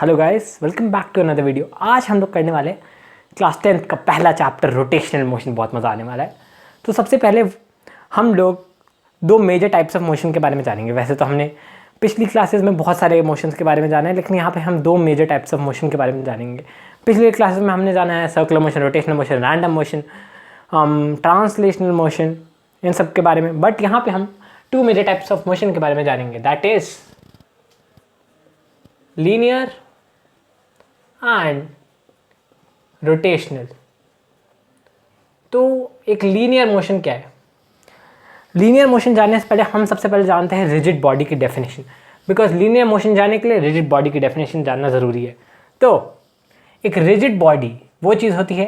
Hello guys, welcome back to another video. आज हम लोग करने वाले क्लास 10th का पहला चैप्टर रोटेशनल मोशन। बहुत मज़ा आने वाला है। तो सबसे पहले हम लोग दो मेजर टाइप्स ऑफ मोशन के बारे में जानेंगे। वैसे तो हमने पिछली क्लासेस में बहुत सारे मोशंस के बारे में जाना है, लेकिन यहाँ पे हम दो मेजर टाइप्स ऑफ मोशन के बारे में जानेंगे। पिछले क्लासेस में हमने जाना है circular motion, rotational motion, random motion, translational motion, इन सब के बारे में। बट यहाँ पे हम two major types of motion के बारे में जानेंगे, that is linear and rotational. तो एक लीनियर मोशन क्या है? लीनियर मोशन जानने से पहले हम सबसे पहले जानते हैं रिजिड बॉडी की डेफिनेशन, बिकॉज लीनियर मोशन जानने के लिए रिजिड बॉडी की डेफिनेशन जानना ज़रूरी है। तो एक रिजिड बॉडी वो चीज़ होती है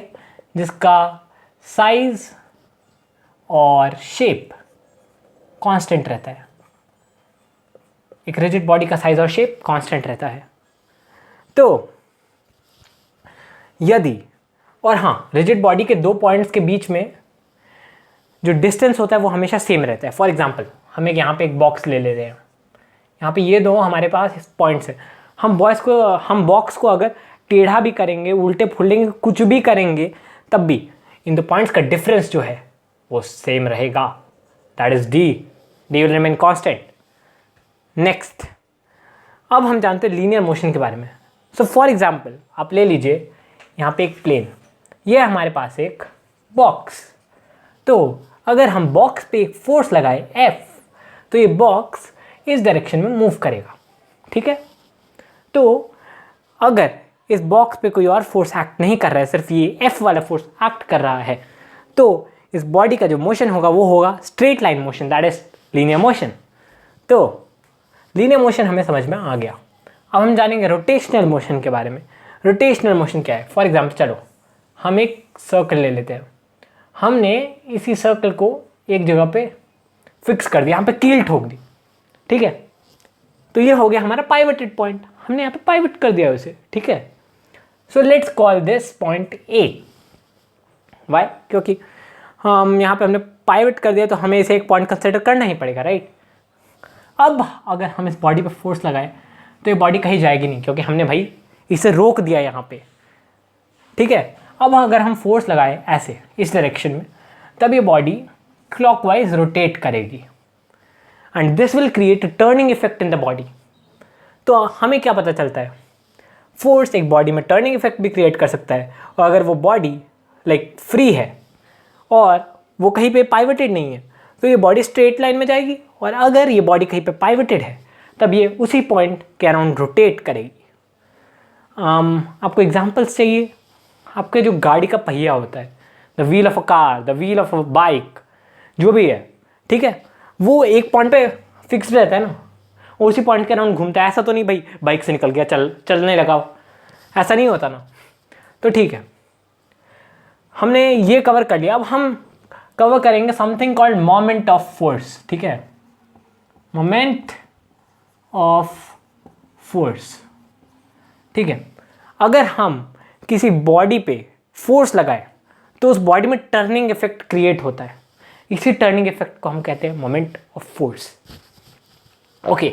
जिसका साइज और शेप कांस्टेंट रहता है। एक रिजिड बॉडी का साइज और शेप कांस्टेंट रहता है। तो यदि और हाँ, रिजिड बॉडी के दो पॉइंट्स के बीच में जो डिस्टेंस होता है वो हमेशा सेम रहता है। फॉर एग्जांपल, हम एक यहाँ पे एक बॉक्स ले रहे हैं। यहाँ पे ये दो हमारे पास पॉइंट्स हैं। हम बॉक्स को अगर टेढ़ा भी करेंगे, उल्टे फुलेंगे, कुछ भी करेंगे, तब भी इन दो पॉइंट्स का डिफरेंस जो है वो सेम रहेगा। That is D will remain constant. Next, अब हम जानते हैं लीनियर मोशन के बारे में। सो फॉर एग्जाम्पल, आप ले लीजिए यहाँ पे एक प्लेन, ये है हमारे पास एक बॉक्स। तो अगर हम बॉक्स पे एक फोर्स लगाए F, तो ये बॉक्स इस डायरेक्शन में मूव करेगा। ठीक है। तो अगर इस बॉक्स पे कोई और फोर्स एक्ट नहीं कर रहा है, सिर्फ ये F वाला फोर्स एक्ट कर रहा है, तो इस बॉडी का जो मोशन होगा वो होगा straight line motion, that is linear motion. तो लीनियर मोशन हमें समझ में आ गया। अब हम जानेंगे रोटेशनल मोशन के बारे में। रोटेशनल मोशन क्या है? फॉर एग्जाम्पल, चलो हम एक सर्कल ले लेते हैं। हमने इसी सर्कल को एक जगह पे फिक्स कर दिया, यहाँ पे कील ठोक दी। ठीक है। तो ये हो गया हमारा पाइवटेड पॉइंट। हमने यहाँ पे पाइवट कर दिया उसे। ठीक है। So let's call this point A. Why? क्योंकि हम यहाँ पे हमने पाइवट कर दिया, तो हमें इसे एक पॉइंट कंसिडर करना ही पड़ेगा, राइट? अब अगर हम इस बॉडी पे फोर्स लगाएं तो ये बॉडी कहीं जाएगी नहीं, क्योंकि हमने भाई इसे रोक दिया यहाँ पे। ठीक है। अब अगर हम फोर्स लगाएं ऐसे इस डायरेक्शन में, तब ये बॉडी क्लॉकवाइज रोटेट करेगी and this will create a turning effect in the body. तो हमें क्या पता चलता है? फोर्स एक बॉडी में टर्निंग इफेक्ट भी क्रिएट कर सकता है। और अगर वो बॉडी लाइक फ्री है और वो कहीं पे पाइवटेड नहीं है, तो ये बॉडी स्ट्रेट लाइन में जाएगी। और अगर ये बॉडी कहीं पे पाइवटेड है, तब ये उसी पॉइंट के अराउंड रोटेट करेगी। आपको एग्जांपल्स चाहिए? आपके जो गाड़ी का पहिया होता है, the wheel of a car, the wheel of a bike, जो भी है, ठीक है, वो एक पॉइंट पे फिक्स रहता है ना, उसी पॉइंट के अराउंड घूमता है। ऐसा तो नहीं भाई बाइक से निकल गया, चलने लगा, ऐसा नहीं होता ना। तो ठीक है, हमने ये कवर कर लिया। अब हम कवर करेंगे something called moment of force. ठीक है, मोमेंट ऑफ फोर्स। ठीक है। अगर हम किसी बॉडी पे फोर्स लगाए तो उस बॉडी में टर्निंग इफेक्ट क्रिएट होता है। इसी टर्निंग इफेक्ट को हम कहते हैं मोमेंट ऑफ फोर्स। ओके।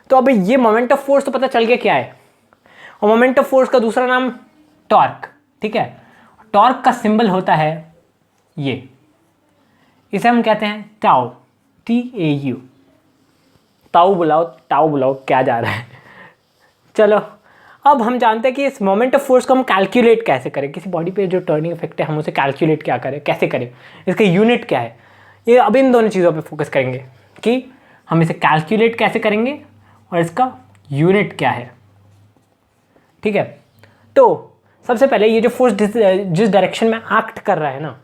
तो अब ये मोमेंट ऑफ फोर्स तो पता चल गया क्या है। और मोमेंट ऑफ फोर्स का दूसरा नाम टॉर्क। ठीक है। टॉर्क का सिंबल होता है ये, इसे हम कहते हैं टाउ, TAU। टाउ बुलाओ, क्या जा रहा है। चलो, अब हम जानते हैं कि इस मोमेंट ऑफ फोर्स को हम कैलकुलेट कैसे करें। किसी बॉडी पे जो टर्निंग इफेक्ट है, हम उसे कैलकुलेट कैसे करें, इसका यूनिट क्या है। ये अब इन दोनों चीज़ों पे फोकस करेंगे कि हम इसे कैलकुलेट कैसे करेंगे और इसका यूनिट क्या है। ठीक है। तो सबसे पहले ये जो फोर्स जिस डायरेक्शन में एक्ट कर रहा है ना,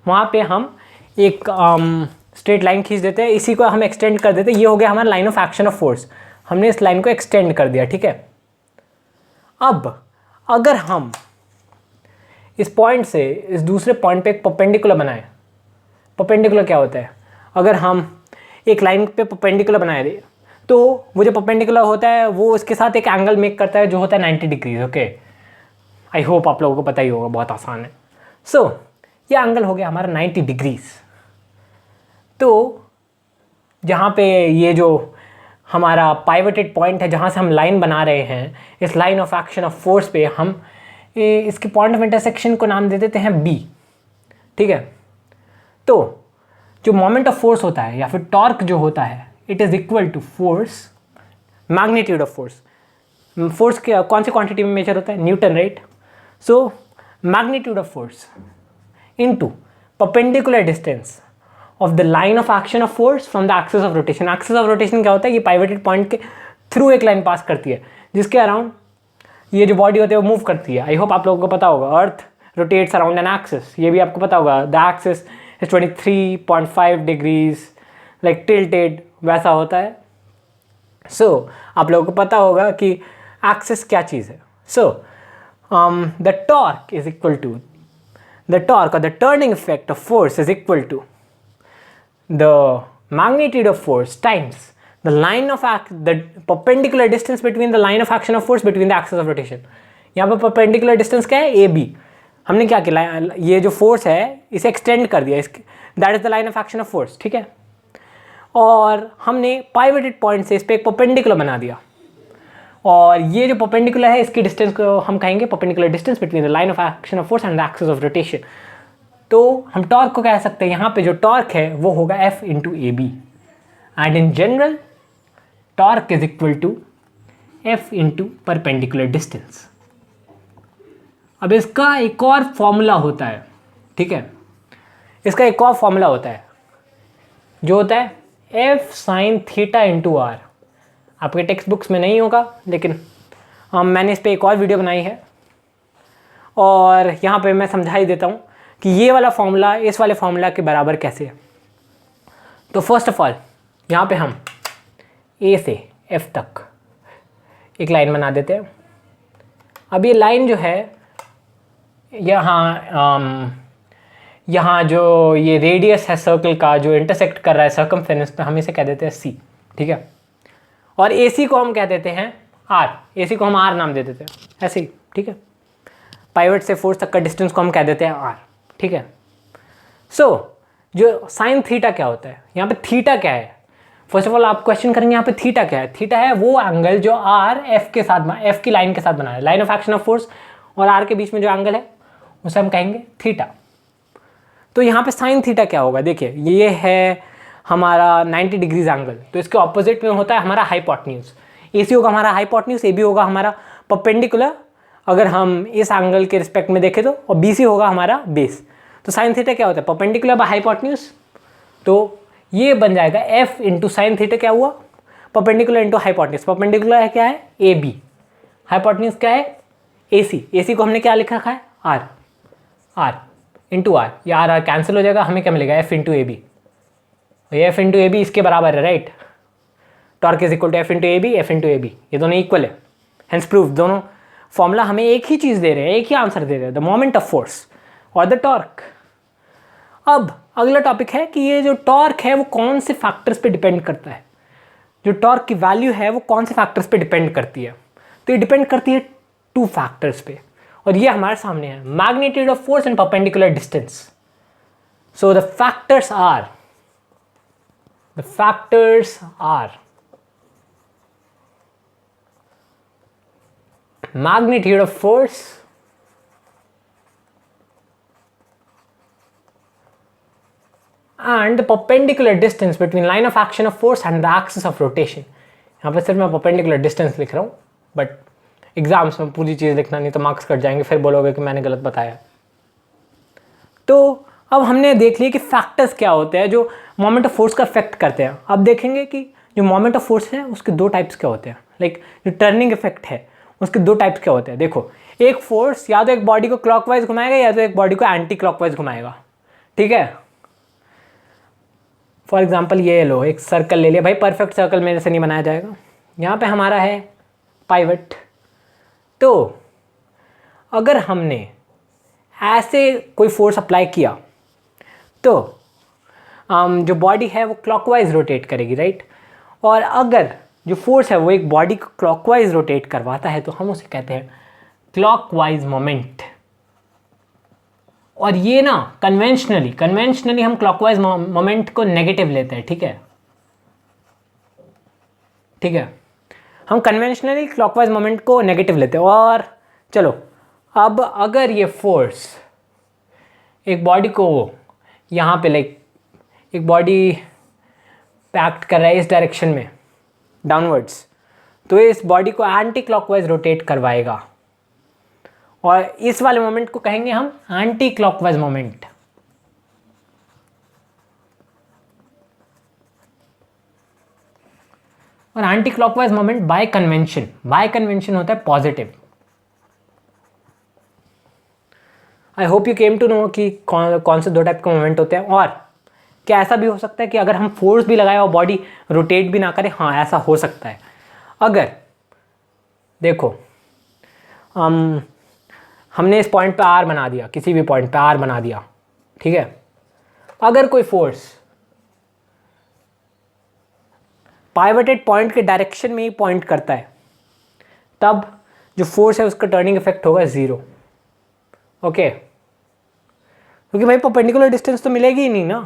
वहाँ पे हम एक स्ट्रेट लाइन खींच देते हैं। इसी को हम एक्सटेंड कर देते हैं। ये हो गया हमारा line of action of force. हमने इस लाइन को एक्सटेंड कर दिया। ठीक है। अब अगर हम इस पॉइंट से इस दूसरे पॉइंट पे एक परपेंडिकुलर बनाएं, परपेंडिकुलर क्या होता है? अगर हम एक लाइन पे परपेंडिकुलर बनाए दे, तो वो जो परपेंडिकुलर होता है वो उसके साथ एक एंगल मेक करता है जो होता है 90 डिग्रीज। ओके, आई होप आप लोगों को पता ही होगा, बहुत आसान है। सो ये एंगल हो गया हमारा 90 डिग्रीज। तो जहाँ पे ये जो हमारा पाइवटेड पॉइंट है जहाँ से हम लाइन बना रहे हैं, इस line of action of force पे हम इसके पॉइंट ऑफ इंटरसेक्शन को नाम दे देते हैं बी, ठीक है। तो जो मोमेंट ऑफ फोर्स होता है या फिर टॉर्क जो होता है, it is equal to force magnitude of force. Force के कौन सी क्वांटिटी में मेजर होता है? Newton, right. So magnitude of force into perpendicular distance of the line of action of force from the axis of rotation. Axis of rotation क्या होता है? ये पाइवटेड पॉइंट के थ्रू एक लाइन पास करती है जिसके अराउंड ये जो बॉडी होती है वो मूव करती है। आई होप आप लोगों को पता होगा, अर्थ रोटेट्स अराउंड एन एक्सिस, ये भी आपको पता होगा। The axis is 23.5 degrees like tilted, वैसा होता है। सो आप लोगों को पता होगा कि एक्सिस क्या चीज़ है। So the torque is equal to the torque or the turning effect of force is equal to the magnitude of force times the line of the perpendicular distance between the line of action of force between the axis of rotation। यहाँ पर perpendicular distance क्या है? AB। हमने क्या किया, ये जो force है इसे एक्सटेंड कर दिया, इसके that is the line of action of force, ठीक है। और हमने पाइवटेड पॉइंट से इस पर एक परपेंडिकुलर बना दिया, और ये जो परपेंडिकुलर है इसकी डिस्टेंस को हम कहेंगे perpendicular distance between the line of action of force and the axis of rotation. तो हम टॉर्क को कह सकते हैं, यहाँ पे जो टॉर्क है वो होगा F into A B, and in general torque is equal to F into perpendicular distance. अब इसका एक और फॉर्मूला होता है, ठीक है, इसका एक और फॉर्मूला होता है जो होता है F sine theta into R. आपके टेक्स्ट बुक्स में नहीं होगा, लेकिन मैंने इस पर एक और वीडियो बनाई है और यहाँ पे मैं समझा ही देता हूँ कि ये वाला फॉर्मूला इस वाले फॉर्मूला के बराबर कैसे है। तो फर्स्ट ऑफ ऑल यहाँ पे हम A से F तक एक लाइन बना देते हैं। अब ये लाइन जो है यहाँ जो ये रेडियस है सर्कल का जो इंटरसेक्ट कर रहा है सर्कमफेरेंस पे, हम इसे कह देते हैं C, ठीक है। और AC को हम कह देते हैं R, AC को हम R नाम दे देते हैं ऐसे ही, ठीक है। पाइवट से फोर्स तक का डिस्टेंस को हम कह देते हैं R, ठीक है। सो जो साइन थीटा क्या होता है, यहाँ पे थीटा क्या है? फर्स्ट ऑफ ऑल आप क्वेश्चन करेंगे यहाँ पे थीटा क्या है? थीटा है वो एंगल जो R F के साथ, F की लाइन के साथ बना है, line of action of force और R के बीच में जो एंगल है उसे हम कहेंगे थीटा। तो यहाँ पे साइन थीटा क्या होगा? देखिए ये है हमारा 90 डिग्रीज एंगल, तो इसके ऑपोजिट में होता है हमारा हाइपोटेन्यूज। AC होगा हमारा हाइपोटेन्यूज, AB होगा हमारा परपेंडिकुलर अगर हम इस एंगल के रिस्पेक्ट में देखें तो, और BC होगा हमारा बेस। तो साइन थीटा क्या होता है? Perpendicular by hypotenuse. तो ये बन जाएगा F इंटू साइन थीटा क्या हुआ? Perpendicular into hypotenuse. परपेंडिकुलर है क्या है? AB, हाइपोटेन्यूज क्या है? AC। AC को हमने क्या लिख रखा है? R into R। ये R कैंसिल हो जाएगा, हमें क्या मिलेगा? F into AB। F into A B इसके बराबर है, right. Torque is equal to F into A B, F into A B, ये दोनों इक्वल है। हेंस प्रूफ दोनों फॉर्मूला हमें एक ही चीज़ दे रहे हैं, एक ही आंसर दे रहे हैं, द मोमेंट ऑफ फोर्स और द टॉर्क। अब अगला टॉपिक है कि ये जो टॉर्क है वो कौन से फैक्टर्स पे डिपेंड करता है। जो टॉर्क की वैल्यू है वो कौन से फैक्टर्स पे डिपेंड करती है? तो ये डिपेंड करती है 2 फैक्टर्स पे, और ये हमारे सामने है, magnitude of force and perpendicular distance. So the factors are magnitude of force and the perpendicular distance between line of action of force and the axis of rotation। यहाँ पे सिर्फ मैं perpendicular distance लिख रहा हूँ, बट एग्जाम्स में पूरी चीज़ लिखना, नहीं तो मार्क्स कट जाएंगे, फिर बोलोगे कि मैंने गलत बताया। तो अब हमने देख लिया कि फैक्टर्स क्या होते हैं जो मोमेंट ऑफ फोर्स का इफेक्ट करते हैं। अब देखेंगे कि जो मोमेंट ऑफ फोर्स है उसके 2 टाइप्स क्या होते हैं, लाइक जो टर्निंग इफेक्ट है उसके 2 टाइप्स क्या होते हैं। देखो, एक फोर्स या तो एक बॉडी को क्लॉकवाइज घुमाएगा या तो एक बॉडी को एंटी क्लॉकवाइज घुमाएगा, ठीक है। फॉर एग्जाम्पल ये लो, एक सर्कल ले लिया, भाई परफेक्ट सर्कल मेरे से नहीं बनाया जाएगा। यहाँ पे हमारा है पाइवट, तो अगर हमने ऐसे कोई फोर्स अप्लाई किया तो जो बॉडी है वो क्लॉकवाइज रोटेट करेगी, राइट। और अगर जो फोर्स है वो एक बॉडी को क्लॉकवाइज रोटेट करवाता है तो हम उसे कहते हैं क्लॉकवाइज मोमेंट। और ये ना कन्वेंशनली हम क्लॉकवाइज मोमेंट को नेगेटिव लेते हैं, ठीक है। ठीक है, हम कन्वेंशनली क्लॉकवाइज मोमेंट को नेगेटिव लेते हैं। और चलो अब अगर ये फोर्स एक बॉडी को यहाँ पे लाइक एक बॉडी पैक्ट कर रहा है इस डायरेक्शन में डाउनवर्ड्स, तो इस बॉडी को एंटी क्लॉकवाइज रोटेट करवाएगा और इस वाले मोमेंट को कहेंगे हम एंटी क्लॉकवाइज मोमेंट। और anti clockwise moment by convention होता है positive. I hope you came to know कि कौन से दो टाइप के मोमेंट होते हैं। और क्या ऐसा भी हो सकता है कि अगर हम फोर्स भी लगाए और बॉडी रोटेट भी ना करे? हाँ, ऐसा हो सकता है। अगर देखो हमने इस पॉइंट पे आर बना दिया, किसी भी पॉइंट पे आर बना दिया, ठीक है, अगर कोई फोर्स पाइवटेड पॉइंट के डायरेक्शन में ही पॉइंट करता है, तब जो फोर्स है उसका टर्निंग इफेक्ट होगा 0। ओके, क्योंकि भाई परपेंडिकुलर डिस्टेंस तो मिलेगी ही नहीं ना,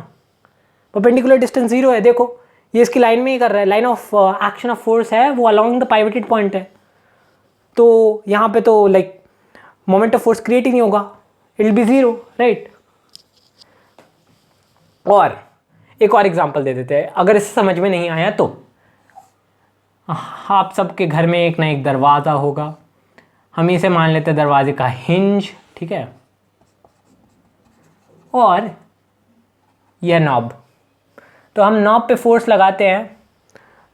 परपेंडिकुलर डिस्टेंस 0 है। देखो ये इसकी लाइन में ही कर रहा है, line of action of force है वो अलोंग द पाइवटेड पॉइंट है, तो यहाँ पे तो like moment of force create ही नहीं होगा, इट विल बी 0, राइट। और एक और एग्जांपल दे देते हैं, अगर इससे समझ में नहीं आया तो आप सबके घर में एक ना एक दरवाज़ा होगा, हम इसे मान लेते हैं दरवाजे का हिंज, ठीक है, और यह नॉब। तो हम नॉब पे फोर्स लगाते हैं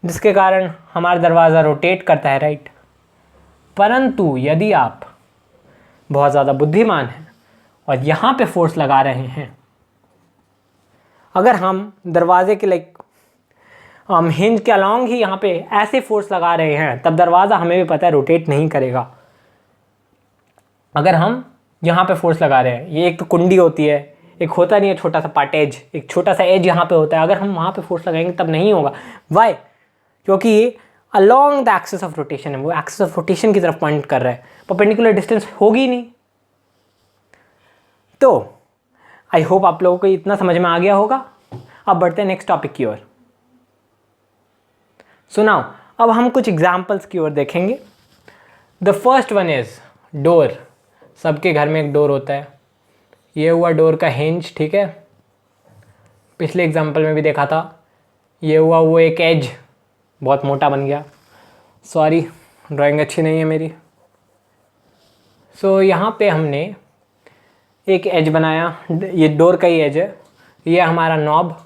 जिसके कारण हमारा दरवाज़ा रोटेट करता है, राइट। परंतु यदि आप बहुत ज़्यादा बुद्धिमान हैं और यहाँ पे फोर्स लगा रहे हैं, अगर हम दरवाजे के लाइक हम हिंज के अलॉन्ग ही यहाँ पे ऐसे फोर्स लगा रहे हैं, तब दरवाज़ा हमें भी पता है रोटेट नहीं करेगा। अगर हम यहाँ पे फोर्स लगा रहे हैं, ये एक तो कुंडी होती है, एक होता नहीं है छोटा सा पार्ट एज, एक छोटा सा एज यहाँ पे होता है, अगर हम वहाँ पे फोर्स लगाएंगे तब नहीं होगा। वाई? क्योंकि ये along the axis of rotation है, वो एक्सिस ऑफ रोटेशन की तरफ पॉइंट कर रहा है, परपेंडिकुलर डिस्टेंस होगी नहीं। तो आई होप आप लोगों को इतना समझ में आ गया होगा। अब बढ़ते हैं नेक्स्ट टॉपिक की ओर। सुनाओ, अब हम कुछ एग्जाम्पल्स की ओर देखेंगे। The first one is door. सबके घर में एक डोर होता है, ये हुआ डोर का हिंज, ठीक है, पिछले एग्जाम्पल में भी देखा था। ये हुआ वो एक एज, बहुत मोटा बन गया, सॉरी ड्राइंग अच्छी नहीं है मेरी। सो यहाँ पे हमने एक एज बनाया, ये डोर का ही एज है, ये हमारा नॉब।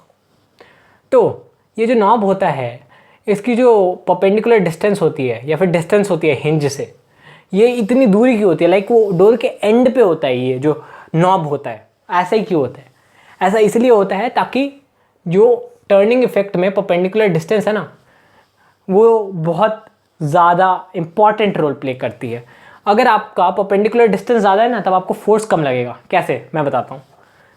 तो ये जो नॉब होता है इसकी जो परपेंडिकुलर डिस्टेंस होती है या फिर डिस्टेंस होती है हिंज से, ये इतनी दूरी की होती है, लाइक वो डोर के एंड पे होता है ये जो नॉब होता है। ऐसा ही क्यों होता है? ऐसा इसलिए होता है ताकि जो टर्निंग इफेक्ट में परपेंडिकुलर डिस्टेंस है ना, वो बहुत ज़्यादा इम्पॉर्टेंट रोल प्ले करती है। अगर आपका परपेंडिकुलर डिस्टेंस ज़्यादा है ना, तब आपको फोर्स कम लगेगा। कैसे, मैं बताता हूँ।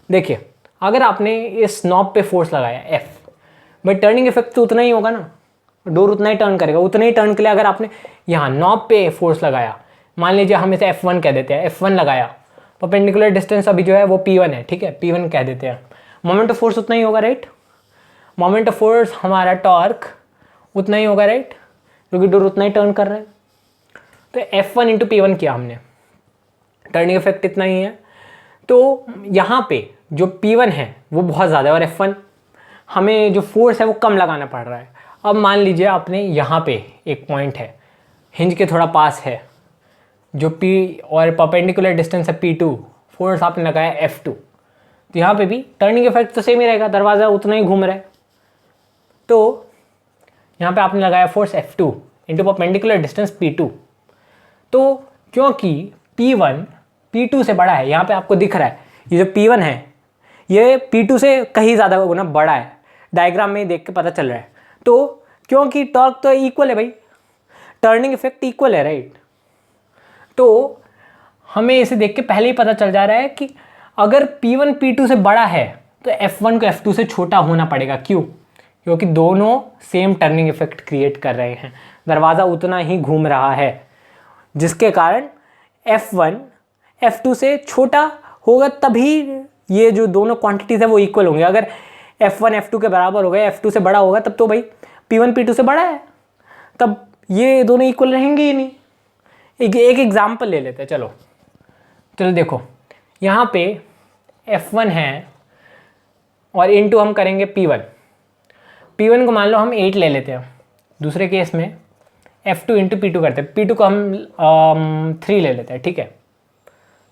देखिए, अगर आपने इस नॉब पे फोर्स लगाया F, भाई टर्निंग इफेक्ट तो उतना ही होगा ना, डोर उतना ही टर्न करेगा। उतने ही टर्न के लिए अगर आपने यहाँ नॉब पे फोर्स लगाया, मान लीजिए हम इसे F1 कह देते हैं, F1 लगाया, परपेंडिकुलर डिस्टेंस अभी जो है वो P1 है, ठीक है, P1 कह देते हैं, मोमेंट ऑफ फोर्स उतना ही होगा, राइट। मोमेंट ऑफ फोर्स हमारा टॉर्क उतना ही होगा, राइट, क्योंकि डोर उतना ही टर्न कर रहा है। तो F1 इंटू P1 किया हमने, टर्निंग इफेक्ट इतना ही है। तो यहाँ पे जो P1 है वो बहुत ज़्यादा है और F1 हमें जो फोर्स है वो कम लगाना पड़ रहा है। अब मान लीजिए आपने यहाँ पे एक पॉइंट है, हिंज के थोड़ा पास है, जो P और परपेंडिकुलर डिस्टेंस है P2, फोर्स आपने लगाया F2, तो यहाँ पे भी टर्निंग इफेक्ट तो सेम ही रहेगा, दरवाज़ा उतना ही घूम रहा है। तो यहाँ पे आपने लगाया force F2 into perpendicular distance P2। तो क्योंकि P1 P2 से बड़ा है, यहाँ पे आपको दिख रहा है ये जो P1 है ये P2 से कहीं ज़्यादा गुना बड़ा है, डायग्राम में देख के पता चल रहा है। तो क्योंकि टॉर्क तो इक्वल है भाई, टर्निंग इफेक्ट इक्वल है, राइट। तो हमें इसे देख के पहले ही पता चल जा रहा है कि अगर P1 P2 से बड़ा है तो F1 को F2 से छोटा होना पड़ेगा। क्यों? क्योंकि दोनों सेम टर्निंग इफेक्ट क्रिएट कर रहे हैं, दरवाज़ा उतना ही घूम रहा है, जिसके कारण F1 F2 से छोटा होगा, तभी ये जो दोनों क्वांटिटीज़ है वो इक्वल होंगे। अगर F1 F2 के बराबर हो गए, F2 से बड़ा होगा, तब तो भाई P1 P2 से बड़ा है। तब ये दोनों इक्वल रहेंगे ही नहीं। एक एग्जाम्पल ले लेते हैं, चलो देखो, यहाँ पे F1 है और इनटू हम करेंगे P1 को मान लो हम 8 ले लेते हैं। दूसरे केस में F2 इंटू P2 करते हैं, P2 को हम 3 ले लेते हैं, ठीक है।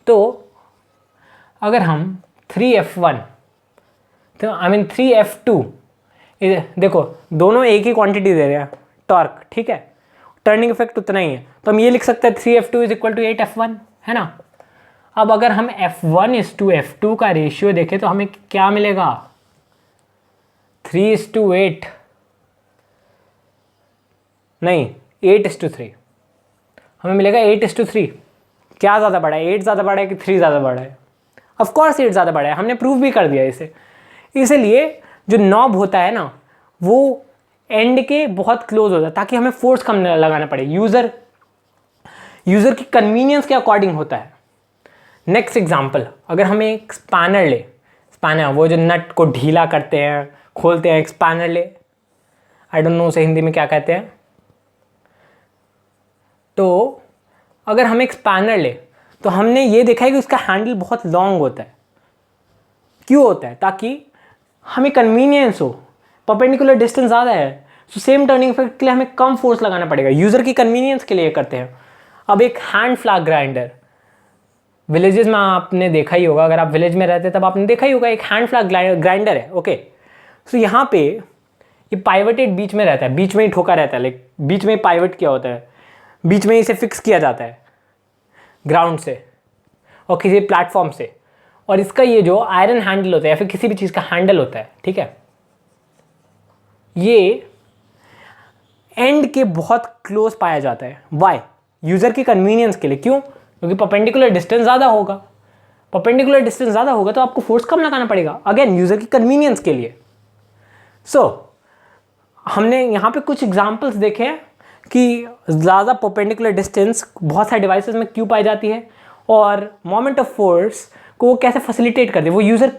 तो अगर हम 3F1 तो आई मीन 3F2, देखो दोनों एक ही क्वांटिटी दे रहे हैं टॉर्क, ठीक है, टर्निंग इफेक्ट उतना ही है, तो हम ये लिख सकते हैं 3F2 is equal to 8F1, है ना। अब अगर हम F1:F2 का रेशियो देखें तो हमें क्या मिलेगा, 3:8 नहीं 8:3, हमें मिलेगा 8:3। क्या ज़्यादा बड़ा है, 8 ज़्यादा बड़ा है कि 3 ज़्यादा बड़ा है? ऑफ कोर्स 8 ज़्यादा बड़ा है, हमने प्रूव भी कर दिया इसे। इसलिए जो नॉब होता है ना वो एंड के बहुत क्लोज होता है ताकि हमें फोर्स कम लगाना पड़े, यूज़र की कन्वीनियंस के अकॉर्डिंग होता है। नेक्स्ट एग्जांपल, अगर हमें एक स्पैनर ले, स्पैनर वो जो नट को ढीला करते हैं खोलते हैं, एक स्पैनर ले, आई डोंट नो उसे हिंदी में क्या कहते हैं। तो अगर हम एक स्पैनर ले तो हमने ये देखा है कि उसका हैंडल बहुत लॉन्ग होता है। क्यों होता है? ताकि हमें कन्वीनियंस हो, परपेंडिकुलर डिस्टेंस ज़्यादा है तो सेम टर्निंग इफेक्ट के लिए हमें कम फोर्स लगाना पड़ेगा, यूज़र की कन्वीनियंस के लिए करते हैं। अब एक हैंड फ्लैग ग्राइंडर, विलेजेस में आपने देखा ही होगा, अगर आप विलेज में रहते तब आपने देखा ही होगा, एक हैंड फ्लैग ग्राइंडर है, ओके। तो यहाँ पे ये पाइवटेड बीच में रहता है, बीच में ही ठोका रहता है, लाइक बीच में ही पाइवट किया होता है, बीच में ही इसे फिक्स किया जाता है ग्राउंड से और किसी प्लेटफॉर्म से, और इसका ये जो आयरन हैंडल होता है या फिर किसी भी चीज़ का हैंडल होता है, ठीक है, ये एंड के बहुत क्लोज पाया जाता है। वाई? यूज़र की कन्वीनियंस के लिए। क्यों? क्योंकि परपेंडिकुलर डिस्टेंस ज़्यादा होगा, परपेंडिकुलर डिस्टेंस ज़्यादा होगा तो आपको फोर्स कम लगाना पड़ेगा, अगेन यूज़र की कन्वीनियंस के लिए। हमने यहाँ पे कुछ एग्जाम्पल्स देखे हैं कि ज़्यादा परपेंडिकुलर डिस्टेंस बहुत सारे डिवाइसेस में क्यों पाई जाती है और मोमेंट ऑफ फोर्स को कैसे फैसिलिटेट करती है, वो यूज़र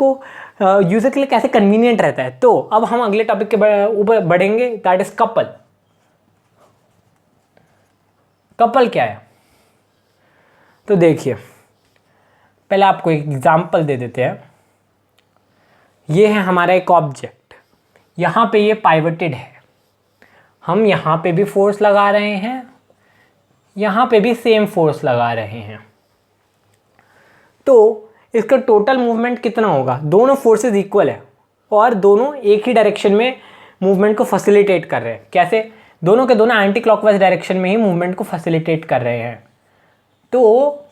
के लिए कैसे कन्वीनियंट रहता है। तो अब हम अगले टॉपिक के ऊपर बढ़ेंगे, दैट इज कपल। कपल क्या है? तो देखिए, पहले आपको एक एग्जांपल दे देते हैं। ये है हमारा एक ऑब्जेक्ट, यहाँ पे ये पाइवटेड है, हम यहाँ पे भी फोर्स लगा रहे हैं, यहाँ पे भी सेम फोर्स लगा रहे हैं, तो इसका टोटल मूवमेंट कितना होगा? दोनों फोर्सेस इक्वल है और दोनों एक ही डायरेक्शन में मूवमेंट को फैसिलिटेट कर रहे हैं। कैसे? दोनों के दोनों एंटी क्लॉकवाइज डायरेक्शन में ही मूवमेंट को फैसिलिटेट कर रहे हैं। तो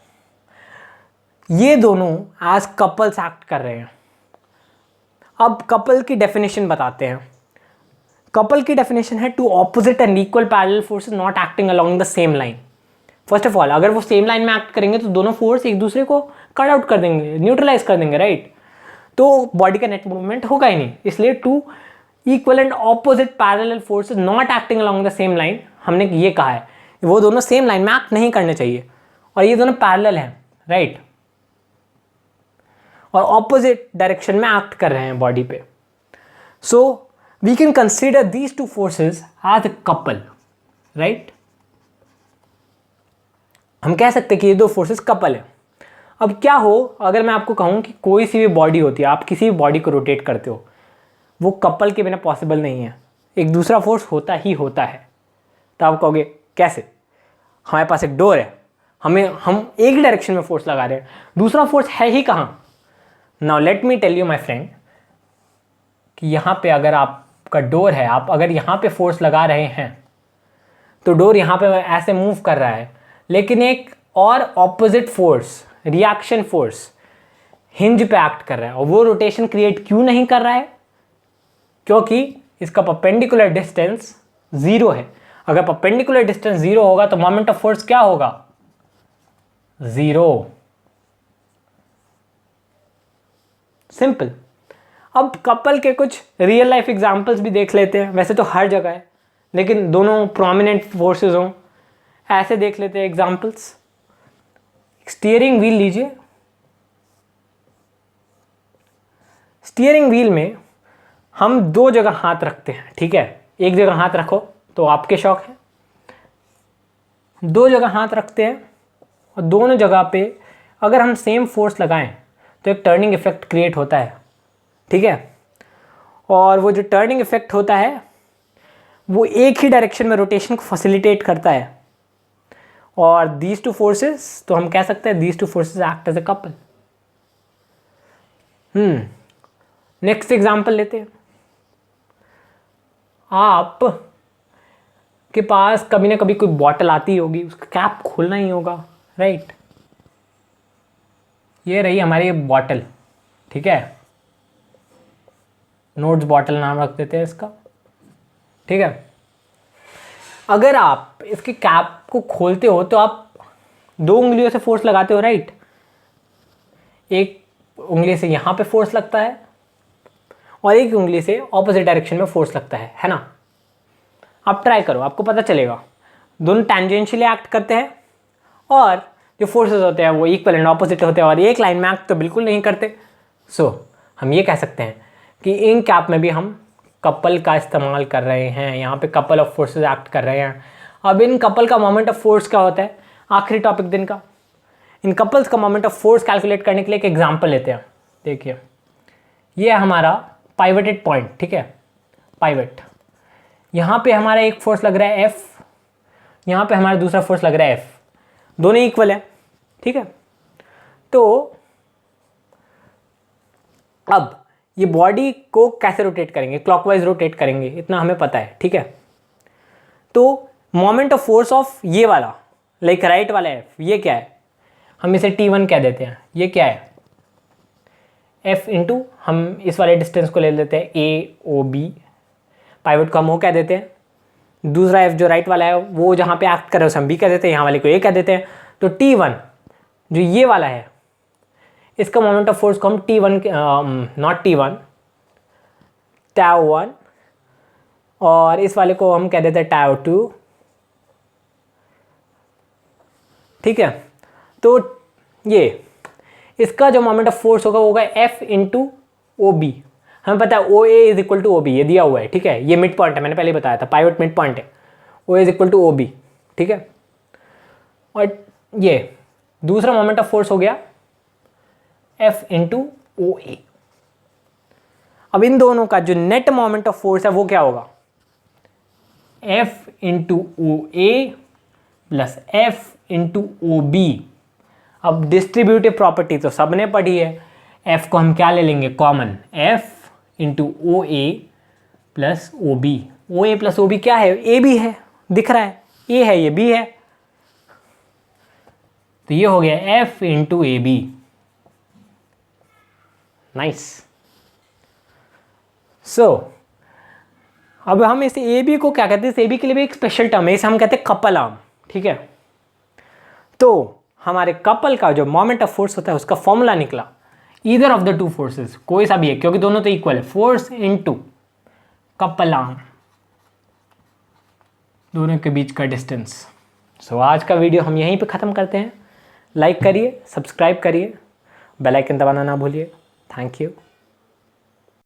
ये दोनों एज कपल्स एक्ट कर रहे हैं। अब कपल की डेफिनेशन बताते हैं। कपल की डेफिनेशन है two opposite and equal parallel forces not acting along the same line. First of all, अगर वो सेम लाइन में एक्ट करेंगे तो दोनों फोर्स एक दूसरे को कट आउट कर देंगे, न्यूट्रलाइज कर देंगे, राइट? तो बॉडी का नेट मूवमेंट होगा ही नहीं। इसलिए two equal and opposite parallel forces not acting along the same line, हमने ये कहा है वो दोनों सेम लाइन में एक्ट नहीं करने चाहिए और ये दोनों पैरेलल हैं, राइट, और ऑपोजिट डायरेक्शन में एक्ट कर रहे हैं बॉडी पे। So we can consider these two forces as a couple, right? हम कह सकते हैं कि ये दो फोर्सेस कपल है। अब क्या हो अगर मैं आपको कहूँ कि कोई सी भी बॉडी होती है, आप किसी भी बॉडी को रोटेट करते हो, वो कपल के बिना पॉसिबल नहीं है, एक दूसरा फोर्स होता ही होता है। तो आप कहोगे कैसे? हमारे पास एक डोर है, हम एक ही डायरेक्शन में फोर्स लगा रहे हैं, दूसरा फोर्स है ही कहाँ? Now let me tell you my friend कि यहाँ पे अगर आपका डोर है, आप अगर यहाँ पे फोर्स लगा रहे हैं तो डोर यहाँ पे ऐसे मूव कर रहा है, लेकिन एक और opposite force, reaction force, hinge पे एक्ट कर रहा है और वो रोटेशन क्रिएट क्यों नहीं कर रहा है? क्योंकि इसका परपेंडिकुलर डिस्टेंस 0 है। अगर परपेंडिकुलर डिस्टेंस 0 होगा तो मोमेंट ऑफ फोर्स क्या होगा? 0। सिंपल। अब कपल के कुछ रियल लाइफ एग्जांपल्स भी देख लेते हैं। वैसे तो हर जगह है, लेकिन दोनों प्रोमिनेंट फोर्सेस हों ऐसे देख लेते हैं एग्जांपल्स। स्टीयरिंग व्हील लीजिए। स्टीयरिंग व्हील में हम दो जगह हाथ रखते हैं, ठीक है? एक जगह हाथ रखो तो आपके शौक है, दो जगह हाथ रखते हैं और दोनों जगह पे अगर हम सेम फोर्स लगाएं तो एक टर्निंग इफेक्ट क्रिएट होता है, ठीक है। और वो जो टर्निंग इफेक्ट होता है वो एक ही डायरेक्शन में रोटेशन को फैसिलिटेट करता है। और दीज टू फोर्सेस, तो हम कह सकते हैं these two forces act as a couple. Next example लेते हैं। आप के पास कभी ना कभी कोई बॉटल आती होगी, उसका कैप खोलना ही होगा, राइट। ये रही हमारी बॉटल, ठीक है, नोट्स बॉटल नाम रख देते हैं इसका, ठीक है। अगर आप इसके कैप को खोलते हो तो आप दो उंगलियों से फोर्स लगाते हो, राइट। एक उंगली से यहाँ पे फोर्स लगता है और एक उंगली से ऑपोजिट डायरेक्शन में फोर्स लगता है ना। आप ट्राई करो, आपको पता चलेगा। दोनों टेंजेंशियली एक्ट करते हैं और जो फोर्सेस होते हैं वो इक्वल एंड ऑपोजिट होते हैं और एक लाइन में एक्ट तो बिल्कुल नहीं करते। सो हम ये कह सकते हैं कि इन कैप में भी हम कपल का इस्तेमाल कर रहे हैं। यहाँ पे कपल ऑफ फोर्सेस एक्ट कर रहे हैं। अब इन कपल का मोमेंट ऑफ फोर्स क्या होता है, आखिरी टॉपिक दिन का। इन कपल्स का मोमेंट ऑफ फोर्स कैलकुलेट करने के लिए एक एग्जांपल लेते हैं। देखिए, ये है हमारा पाइवटेड पॉइंट, ठीक है, पाइवट। यहाँ पे हमारा एक फोर्स लग रहा है F, यहाँ पे हमारा दूसरा फोर्स लग रहा है F, दोनों इक्वल है, ठीक है। तो अब ये बॉडी को कैसे रोटेट करेंगे, क्लॉकवाइज रोटेट करेंगे, इतना हमें पता है, ठीक है। तो मोमेंट ऑफ फोर्स ऑफ ये वाला, लाइक राइट वाला F, ये क्या है, हम इसे T1 कह देते हैं। ये क्या है, F इंटू, हम इस वाले डिस्टेंस को ले लेते हैं AOB, पाइवट को हम O कह देते हैं। दूसरा F जो राइट वाला है वो जहाँ पे एक्ट कर रहा है उसे हम B कह देते हैं, यहाँ वाले को A कह देते हैं। तो T1 जो ये वाला है, इसका मोमेंट ऑफ फोर्स को हम T1 नॉट T1, τ1, और इस वाले को हम कह देते हैं τ2, ठीक है। तो ये इसका जो मोमेंट ऑफ फोर्स होगा वो होगा F इंटू OB। हमें पता है OA is equal to OB, ये दिया हुआ है, ठीक है। ये मिड पॉइंट है, मैंने पहले बताया था, पाइवट मिड पॉइंट है, OA is equal to OB, ठीक है। और ये दूसरा मोमेंट ऑफ फोर्स हो गया F इंटू OA। अब इन दोनों का जो नेट मोमेंट ऑफ फोर्स है वो क्या होगा, F into OA plus F into OB। अब डिस्ट्रीब्यूटिव प्रॉपर्टी तो सबने पढ़ी है, F को हम क्या ले लेंगे common, F into OA plus OB। OA plus OB क्या है, AB है, दिख रहा है, A है, ये B है, तो ये हो गया F इंटू AB। नाइस। सो अब हम इस AB को क्या कहते हैं, इस AB के लिए भी एक स्पेशल टर्म है, इसे हम कहते हैं कपल आर्म, ठीक है। तो हमारे कपल का जो मोमेंट ऑफ फोर्स होता है उसका फॉर्मूला निकला, either of the two forces, कोई सा भी है, क्योंकि दोनों तो इक्वल है, फोर्स इनटू कपल आर्म, दोनों के बीच का डिस्टेंस। सो आज का वीडियो हम यहीं पे ख़त्म करते हैं। लाइक करिए, सब्सक्राइब करिए, बेल आइकन दबाना ना भूलिए। Thank you.